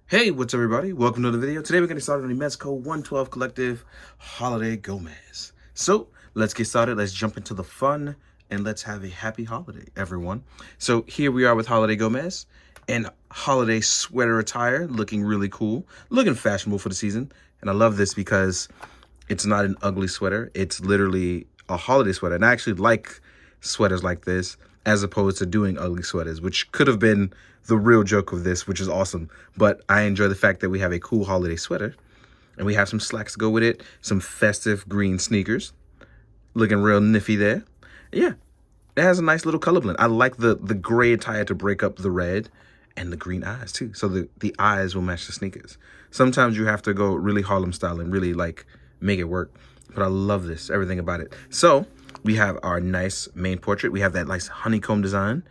Hey, what's up, everybody? Welcome to the video. Today we're going to start on the Mezco 112 Collective Holiday Gomez. So let's get started. Let's jump into the fun and let's have a happy holiday, everyone. So here we are with Holiday Gomez and holiday sweater attire, looking really cool, looking fashionable for the season. And I love this because it's not an ugly sweater. It's literally a holiday sweater. And I actually like sweaters like this as opposed to doing ugly sweaters, which could have been the real joke of this, which is awesome. But I enjoy the fact that we have a cool holiday sweater and we have some slacks to go with it, some festive green sneakers, looking real nifty there. Yeah, it has a nice little color blend. I like the gray attire to break up the red and the green eyes too. So the eyes will match the sneakers. Sometimes you have to go really Harlem style and really like make it work. But I love this, everything about it. So we have our nice main portrait. We have that nice honeycomb design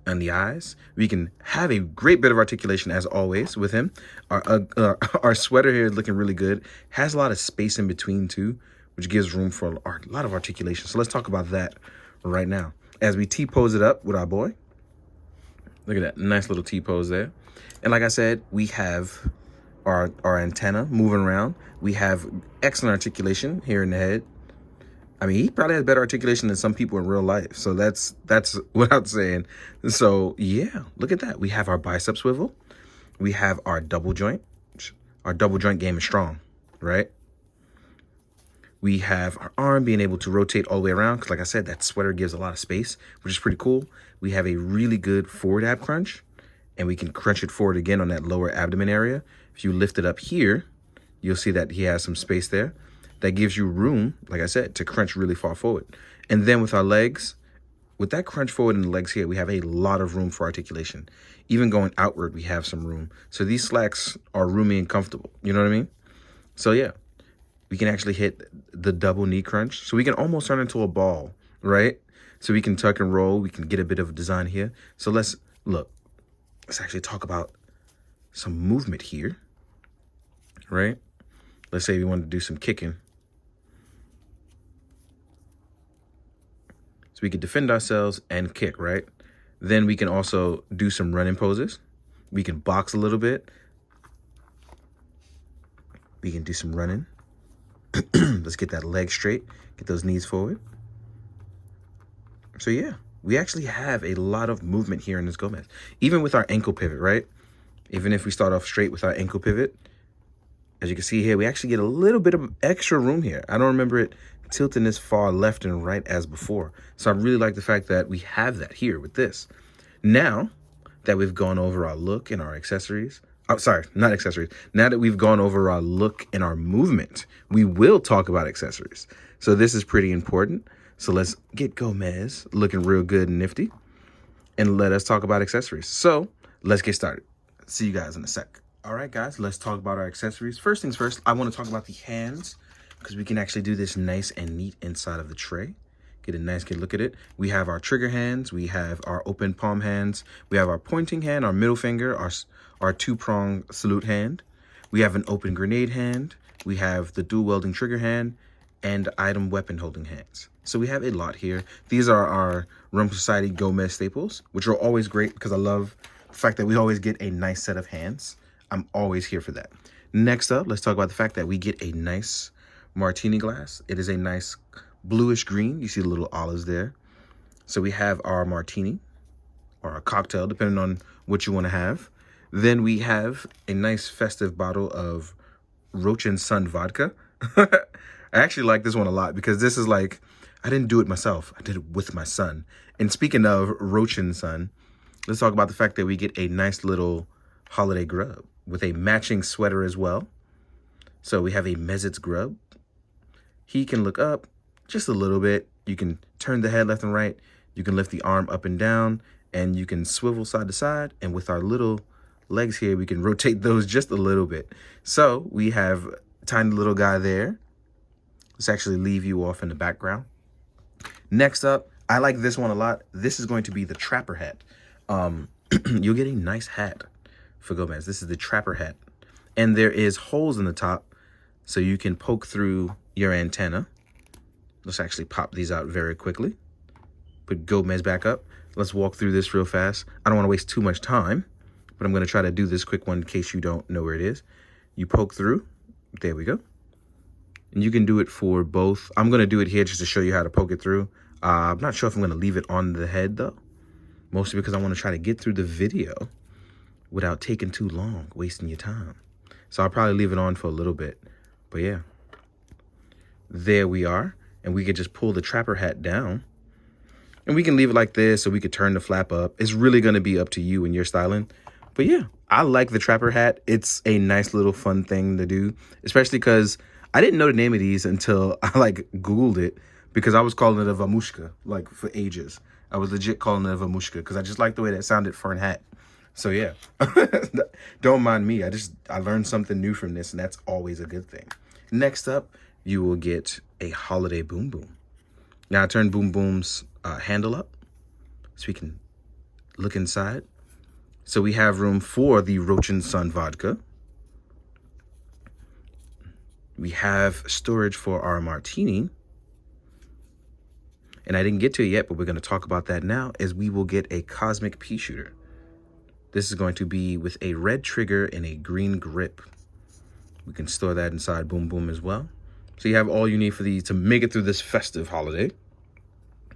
on the eyes. We can have a great bit of articulation as always with him. Our sweater here is looking really good. Has a lot of space in between too, which gives room for a lot of articulation. So let's talk about that right now. As we T-pose it up with our boy. Look at that, nice little T-pose there. And like I said, we have our antenna moving around. We have excellent articulation here in the head. I mean, he probably has better articulation than some people in real life. So that's without saying. So yeah, look at that. We have our bicep swivel. We have our double joint. Our double joint game is strong, right? We have our arm being able to rotate all the way around. Because like I said, that sweater gives a lot of space, which is pretty cool. We have a really good forward ab crunch. And we can crunch it forward again on that lower abdomen area. If you lift it up here, you'll see that he has some space there. That gives you room, like I said, to crunch really far forward. And then with our legs, with that crunch forward in the legs here, we have a lot of room for articulation. Even going outward, we have some room. So these slacks are roomy and comfortable. You know what I mean? So yeah, we can actually hit the double knee crunch. So we can almost turn into a ball, right? So we can tuck and roll. We can get a bit of a design here. So let's actually talk about some movement here, right? Let's say we want to do some kicking. So we could defend ourselves and kick, right? Then we can also do some running poses. We can box a little bit. We can do some running. Let's get that leg straight. Get those knees forward. So yeah, we actually have a lot of movement here in this Gomez. Even with our ankle pivot, right? Even if we start off straight with our ankle pivot, as you can see here, we actually get a little bit of extra room here. I don't remember it tilting this far left and right as before. So I really like the fact that we have that here with this. Now that we've gone over our look and our accessories, not accessories. Now that we've gone over our look and our movement, we will talk about accessories. So this is pretty important. So let's get Gomez looking real good and nifty and let us talk about accessories. So let's get started. See you guys in a sec. All right, guys, let's talk about our accessories. First things first, I want to talk about the hands because we can actually do this nice and neat inside of the tray. Get a nice good look at it. We have our trigger hands. We have our open palm hands. We have our pointing hand, our middle finger, our two-prong salute hand. We have an open grenade hand. We have the dual welding trigger hand and item weapon holding hands. So we have a lot here. These are our Rum Society Gomez staples, which are always great because I love the fact that we always get a nice set of hands. I'm always here for that. Next up, let's talk about the fact that we get a nice martini glass. It is a nice bluish green. You see the little olives there. So we have our martini or a cocktail, depending on what you want to have. Then we have a nice festive bottle of Roach and Son vodka. I actually like this one a lot because this is like, I didn't do it myself. I did it with my son. And speaking of Roach and Son, let's talk about the fact that we get a nice little holiday grub with a matching sweater as well. So we have a Mezco grub. He can look up just a little bit. You can turn the head left and right. You can lift the arm up and down, and you can swivel side to side. And with our little legs here, we can rotate those just a little bit. So we have a tiny little guy there. Let's actually leave you off in the background. Next up, I like this one a lot. This is going to be the trapper hat. You'll get a nice hat for Gomez. This is the trapper hat. And there is holes in the top so you can poke through your antenna. Let's actually pop these out very quickly. Put Gomez back up. Let's walk through this real fast. I don't want to waste too much time, but I'm going to try to do this quick one in case you don't know where it is. You poke through. There we go. And you can do it for both. I'm going to do it here just to show you how to poke it through. I'm not sure if I'm going to leave it on the head, though. Mostly because I want to try to get through the video without taking too long, wasting your time. So I'll probably leave it on for a little bit. But yeah, there we are. And we could just pull the trapper hat down. And we can leave it like this, or we could turn the flap up. It's really going to be up to you and your styling. But yeah, I like the trapper hat. It's a nice little fun thing to do, especially because I didn't know the name of these until I like Googled it, because I was calling it a vamushka like for ages. I was legit calling it a vamushka because I just like the way that sounded for a hat. So yeah, don't mind me. I learned something new from this, and that's always a good thing. Next up, you will get a holiday boom boom. Now I turn boom boom's handle up so we can look inside. So we have room for the Roach and Son vodka. We have storage for our martini. And I didn't get to it yet, but we're going to talk about that now, as we will get a Cosmic Pea Shooter. This is going to be with a red trigger and a green grip. We can store that inside Boom Boom as well. So you have all you need for these to make it through this festive holiday.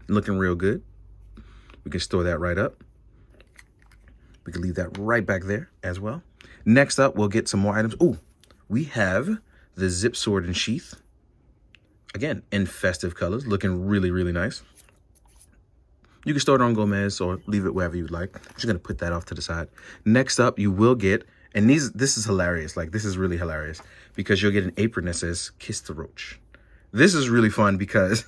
Looking real good. We can store that right up. We can leave that right back there as well. Next up, we'll get some more items. Oh, we have the Zip Sword and Sheath. Again, in festive colors, looking really, really nice. You can store it on Gomez or leave it wherever you'd like. I'm just going to put that off to the side. Next up, you will get, and this is hilarious. Like, this is really hilarious because you'll get an apron that says Kiss the Roach. This is really fun because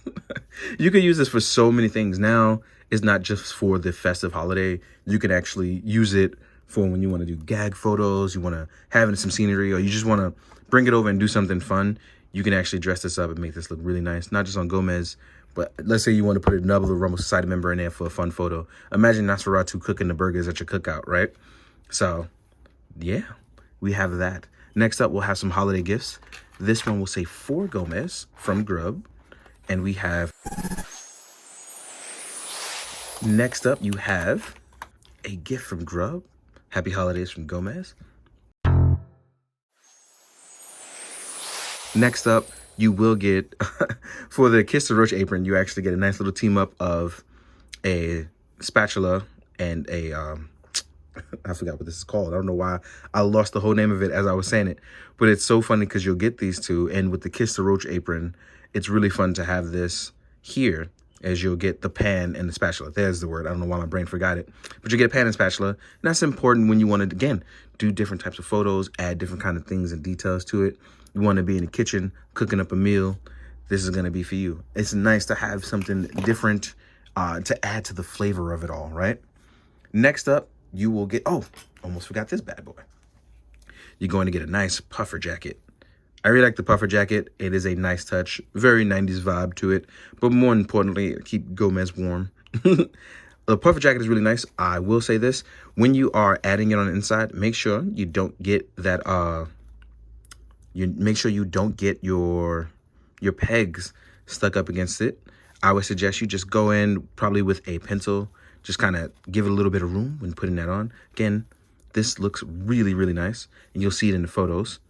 you can use this for so many things. Now, it's not just for the festive holiday. You can actually use it for when you want to do gag photos, you want to have it in some scenery, or you just want to bring it over and do something fun. You can actually dress this up and make this look really nice, not just on Gomez, but let's say you want to put another Rumble Society member in there for a fun photo. Imagine Nosferatu cooking the burgers at your cookout, right? So, yeah, we have that. Next up, we'll have some holiday gifts. This one will say for Gomez from Grub. And we have... Next up, you have a gift from Grub. Happy holidays from Gomez. Next up, you will get, for the Kiss the Roach apron, you actually get a nice little team up of a spatula and a, I forgot what this is called. I don't know why I lost the whole name of it as I was saying it. But it's so funny because you'll get these two. And with the Kiss the Roach apron, it's really fun to have this here, as you'll get the pan and the spatula. There's the word. I don't know why my brain forgot it. But you get a pan and spatula. And that's important when you want to, again, do different types of photos, add different kind of things and details to it. You want to be in the kitchen cooking up a meal. This is going to be for you. It's nice to have something different to add to the flavor of it all, right? Next up, you will get, oh, almost forgot this bad boy. You're going to get a nice puffer jacket. I really like the puffer jacket. It is a nice touch, very 90s vibe to it. But more importantly, keep Gomez warm. The puffer jacket is really nice. I will say this. When you are adding it on the inside, make sure you don't get that, make sure you don't get your pegs stuck up against it. I would suggest you just go in probably with a pencil, just kind of give it a little bit of room when putting that on. Again, this looks really, really nice, and you'll see it in the photos.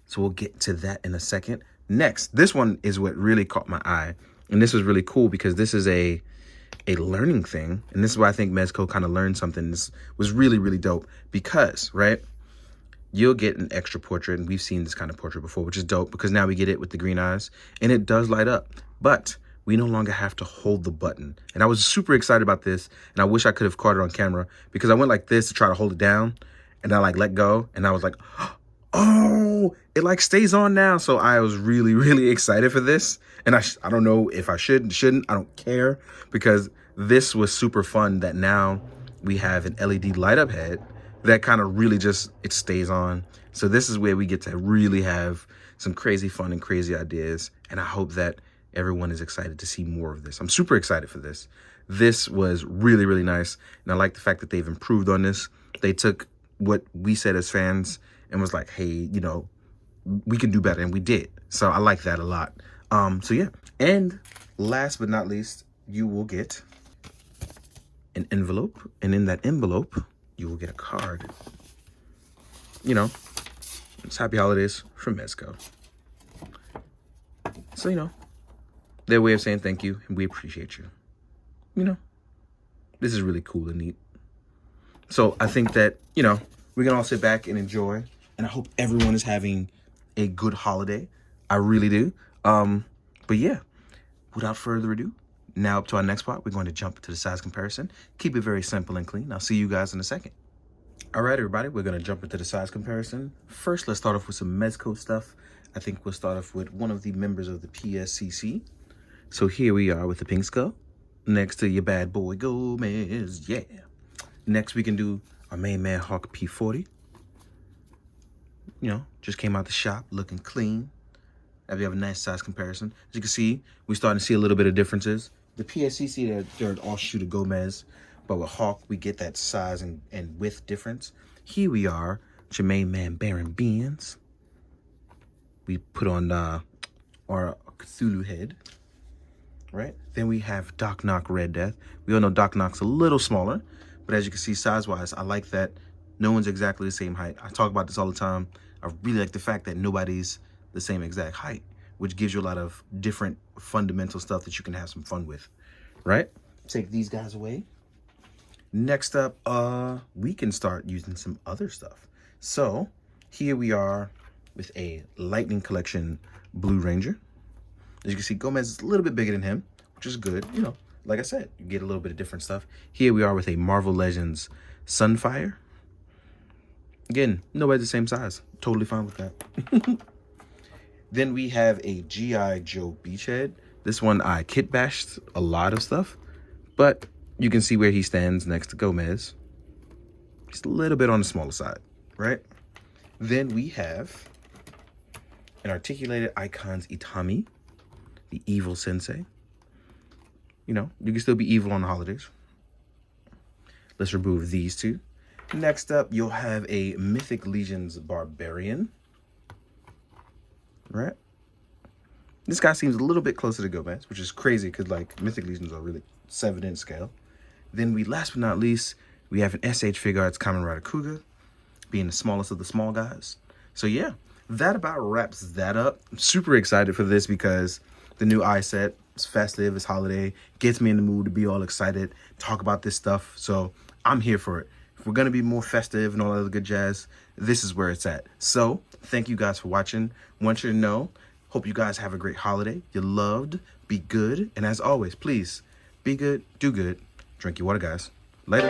So we'll get to that in a second. Next, this one is what really caught my eye, and this was really cool because this is a learning thing, and this is why I think Mezco kind of learned something. This was really, really dope because, right, you'll get an extra portrait, and we've seen this kind of portrait before, which is dope because now we get it with the green eyes, and it does light up, but we no longer have to hold the button. And I was super excited about this, and I wish I could have caught it on camera because I went like this to try to hold it down, and I like let go, and I was like, oh, it like stays on now. So I was really, really excited for this, and I don't know if I shouldn't, I don't care, because this was super fun that now we have an LED light up head that kind of really just, it stays on. So this is where we get to really have some crazy fun and crazy ideas. And I hope that everyone is excited to see more of this. I'm super excited for this. This was really, really nice. And I like the fact that they've improved on this. They took what we said as fans and was like, hey, you know, we can do better. And we did. So I like that a lot. So yeah. And last but not least, you will get an envelope. And in that envelope, you will get a card. You know, it's Happy Holidays from Mezco. So, you know, their way of saying thank you, and we appreciate you. You know, this is really cool and neat. So I think that, you know, we can all sit back and enjoy. And I hope everyone is having a good holiday. I really do. But yeah, without further ado, now up to our next part, we're going to jump into the size comparison. Keep it very simple and clean. I'll see you guys in a second. All right, everybody, we're going to jump into the size comparison. First, let's start off with some Mezco stuff. I think we'll start off with one of the members of the PSCC. So here we are with the pink skull next to your bad boy Gomez. Yeah. Next, we can do our main man Hawk P40. You know, just came out the shop looking clean. We have a nice size comparison. As you can see, we're starting to see a little bit of differences. The PSCC, they're an offshoot of Gomez, but with Hawk, we get that size and width difference. Here we are, with your main man Baron Beans. We put on our Cthulhu head, right? Then we have Doc Knock Red Death. We all know Doc Knock's a little smaller, but as you can see, size-wise, I like that no one's exactly the same height. I talk about this all the time. I really like the fact that nobody's the same exact height, which gives you a lot of different fundamental stuff that you can have some fun with, right? Take these guys away. Next up, we can start using some other stuff. So here we are with a Lightning Collection Blue Ranger. As you can see, Gomez is a little bit bigger than him, which is good. You know, like I said, you get a little bit of different stuff. Here we are with a Marvel Legends Sunfire. Again, nobody's the same size. Totally fine with that. Then we have a G.I. Joe Beachhead. This one I kit bashed a lot of stuff, but you can see where he stands next to Gomez. Just a little bit on the smaller side, right? Then we have an Articulated Icons Itami, the evil sensei. You know, you can still be evil on the holidays. Let's remove these two. Next up, you'll have a Mythic Legions Barbarian. Right? This guy seems a little bit closer to Gomez, which is crazy because, like, Mythic Legions are really 7-inch scale. Then we, last but not least, we have an SH Figure Arts Kamen Rider Kuga, being the smallest of the small guys. So, yeah, that about wraps that up. I'm super excited for this because the new eye set, it's festive, it's holiday, gets me in the mood to be all excited, talk about this stuff. So, I'm here for it. If we're going to be more festive and all that other good jazz, this is where it's at. So, thank you guys for watching. Want you to know, hope you guys have a great holiday. You're loved, be good, and as always, please, be good, do good, drink your water, guys. Later.